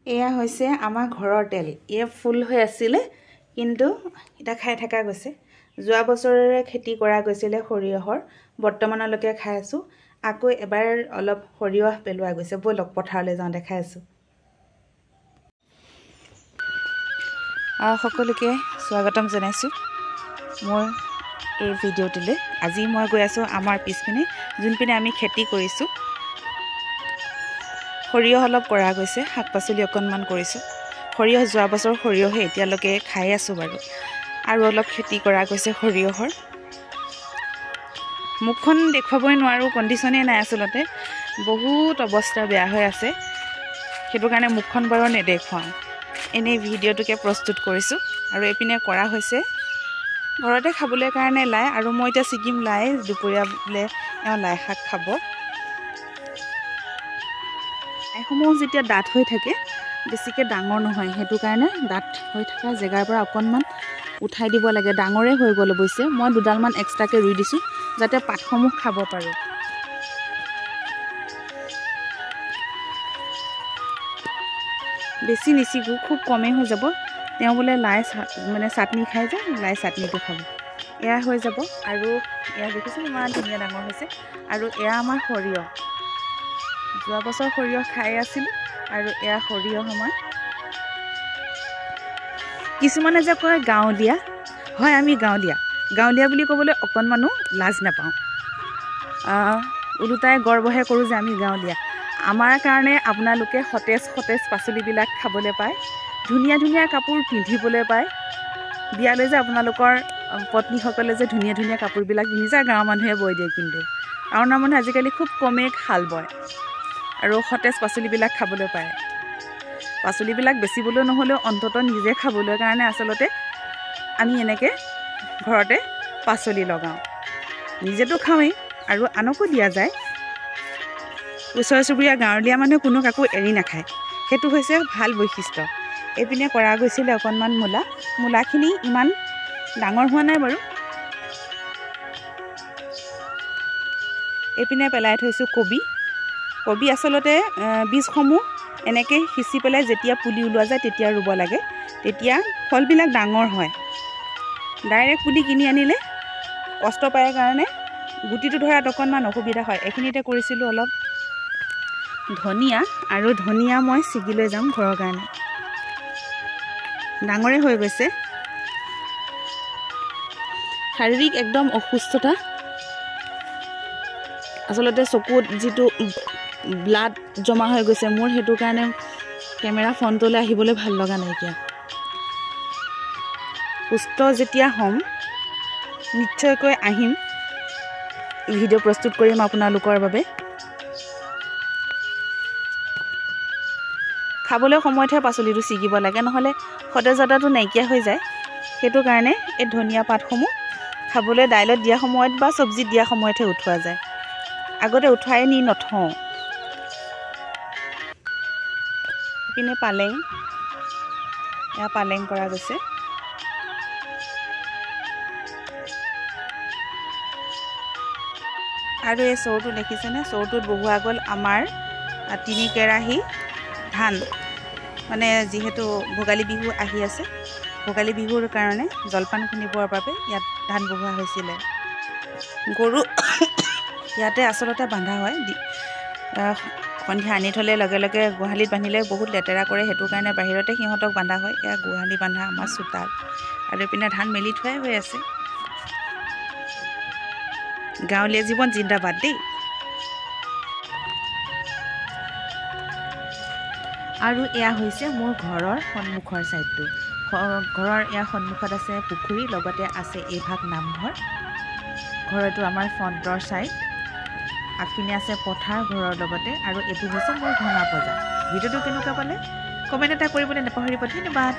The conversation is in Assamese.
এয়া হৈছে আমাৰ ঘৰৰ তেল। এয়া ফুল হৈ আছিলে কিন্তু এটা খাই থকা গৈছে। যোৱা বছৰৰে খেতি কৰা গৈছিলে সৰিয়হৰ, বৰ্তমানলৈকে খাই আছো। আকৌ এবাৰ অলপ সৰিয়হ পেলোৱা গৈছে, বলক পথাৰলৈ যাওঁ দেখাই আছো। সকলোকে স্বাগতম জনাইছো মোৰ এই ভিডিঅ'টোলৈ। আজি মই গৈ আছো আমাৰ পিছপিনে, যোনপিনে আমি খেতি কৰিছো। সৰিয়হ অলপ কৰা গৈছে, শাক পাচলি অকণমান কৰিছোঁ। সৰিয়হ যোৱা বছৰ সৰিয়হে এতিয়ালৈকে খাই আছোঁ বাৰু। আৰু অলপ খেতি কৰা গৈছে সৰিয়হৰ। মুখখন দেখুৱাবই নোৱাৰোঁ, কণ্ডিশ্যনেই নাই আচলতে। বহুত অৱস্থা বেয়া হৈ আছে, সেইটো কাৰণে মুখখন বাৰু নেদেখুৱাওঁ। এনেই ভিডিঅ'টোকে প্ৰস্তুত কৰিছোঁ। আৰু এইপিনে কৰা হৈছে ঘৰতে খাবলৈ কাৰণে লাই, আৰু মই এতিয়া ছিকিম লাই, দুপৰীয়া বোলে এওঁ লাই শাক খাব। লাইসমূহ যেতিয়া ডাঠ হৈ থাকে, বেছিকৈ ডাঙৰ নহয়, সেইটো কাৰণে ডাঠ হৈ থকা জেগাৰ পৰা অকণমান উঠাই দিব লাগে। ডাঙৰে হৈ গ'ল অৱশ্যে, মই দুডালমান এক্সট্ৰাকৈ ৰুই দিছোঁ যাতে পাতসমূহ খাব পাৰোঁ। বেছি নিচিগো, খুব কমেই হৈ যাব। তেওঁ বোলে লাই মানে চাটনি খাই যে, লাই চাটনিটো খাব। এয়া হৈ যাব। আৰু এয়া দেখিছোঁ ইমান ধুনীয়া ডাঙৰ হৈছে। আৰু এয়া আমাৰ সৰিয়হ। যোৱা বছৰ সৰিয়হ খাই আছিলোঁ, আৰু এয়া সৰিয়হ আমাৰ। কিছুমানে যে কয় গাঁৱলীয়া, হয় আমি গাঁৱলীয়া বুলি ক'বলৈ অকণমানো লাজ নাপাওঁ। ওলোটাই গৰ্বহে কৰোঁ যে আমি গাঁৱলীয়া। আমাৰ কাৰণে আপোনালোকে সতেজ পাচলিবিলাক খাবলৈ পায়, ধুনীয়া কাপোৰ পিন্ধিবলৈ পায়। বিয়ালৈ যে আপোনালোকৰ পত্নীসকলে যে ধুনীয়া কাপোৰবিলাক পিন্ধি যায়, গাঁৱৰ মানুহে বৈ দিয়ে। কিন্তু টাউনৰ মানুহে আজিকালি খুব কমেই শাল বয়, আৰু সতেজ পাচলিবিলাক খাবলৈ পায়। পাচলিবিলাক বেচিবলৈ নহ'লেও অন্ততঃ নিজে খাবলৈ কাৰণে আচলতে আমি এনেকৈ ঘৰতে পাচলি লগাওঁ। নিজেতো খাওঁৱেই আৰু আনকো দিয়া যায়। ওচৰ চুবুৰীয়া গাঁৱলীয়া মানুহে কোনো কাকো এৰি নাখায়, সেইটো হৈছে ভাল বৈশিষ্ট্য। এইপিনে কৰা গৈছিলে অকণমান মূলাখিনি ইমান ডাঙৰ হোৱা নাই বাৰু। এইপিনে পেলাই থৈছোঁ কবি আচলতে বীজসমূহ এনেকৈ সিঁচি পেলাই যেতিয়া পুলি ওলোৱা যায় তেতিয়া ৰুব লাগে, তেতিয়া ফলবিলাক ডাঙৰ হয়। ডাইৰেক্ট পুলি কিনি আনিলে কষ্ট পায় কাৰণে গুটিটো ধৰাত অকণমান অসুবিধা হয়। এইখিনিতে কৰিছিলোঁ অলপ ধনিয়া, আৰু ধনিয়া মই ছিগি লৈ যাম ঘৰৰ কাৰণে। ডাঙৰে হৈ গৈছে। শাৰীৰিক একদম অসুস্থতা, আচলতে চকুত যিটো ব্লাড জমা হৈ গৈছে মোৰ, সেইটো কাৰণে কেমেৰা ফ্ৰণ্টলৈ আহিবলৈ ভাল লগা নাইকিয়া। সুস্থ যেতিয়া হ'ম নিশ্চয়কৈ আহিম, ভিডিঅ' প্ৰস্তুত কৰিম আপোনালোকৰ বাবে। খাবলৈ সময়তহে পাচলিটো ছিগিব লাগে, নহ'লে সতেজতাটো নাইকিয়া হৈ যায়। সেইটো কাৰণে এই ধনিয়া পাতসমূহ খাবলৈ দাইলত দিয়া সময়ত বা চব্জিত দিয়া সময়তহে উঠোৱা যায়, আগতে উঠুৱাই নি নথওঁ। ইপিনে পালেং কৰা গৈছে। আৰু এই চৰুটো দেখিছেনে? চৰুটোত বহুৱা গ'ল আমাৰ 3 কেৰাহী ধান। মানে যিহেতু ভোগালী বিহু আহি আছে, ভোগালী বিহুৰ কাৰণে জলপান খুন্দিবৰ বাবে ইয়াত ধান বহোৱা হৈছিলে। গৰু ইয়াতে আচলতে বন্ধা হয়। সন্ধিয়া আনি থ'লে লগে লগে গোহালিত বান্ধিলে বহুত লেতেৰা কৰে, সেইটো কাৰণে বাহিৰতে সিহঁতক বন্ধা হয়। এয়া গোহালি বন্ধা আমাৰ চোতাল, আৰু এইপিনে ধান মেলি থোৱাই হৈ আছে। গাঁৱলীয়া জীৱন জিন্দাবাদ দেই। আৰু এয়া হৈছে মোৰ ঘৰৰ সন্মুখৰ ছাইডটো। ঘৰৰ এয়া সন্মুখত আছে পুখুৰী, লগতে আছে এইভাগ নামঘৰ। ঘৰটো আমাৰ ফ্ৰণ্টৰ ছাইড, আগপিনে আছে পথাৰ ঘৰৰ লগতে, আৰু এইটো হৈছে মোৰ ধনা বজাৰ। ভিডিঅ'টো কেনেকুৱা পালে কমেণ্ট এটা কৰিবলৈ নাপাহৰিব। ধন্যবাদ।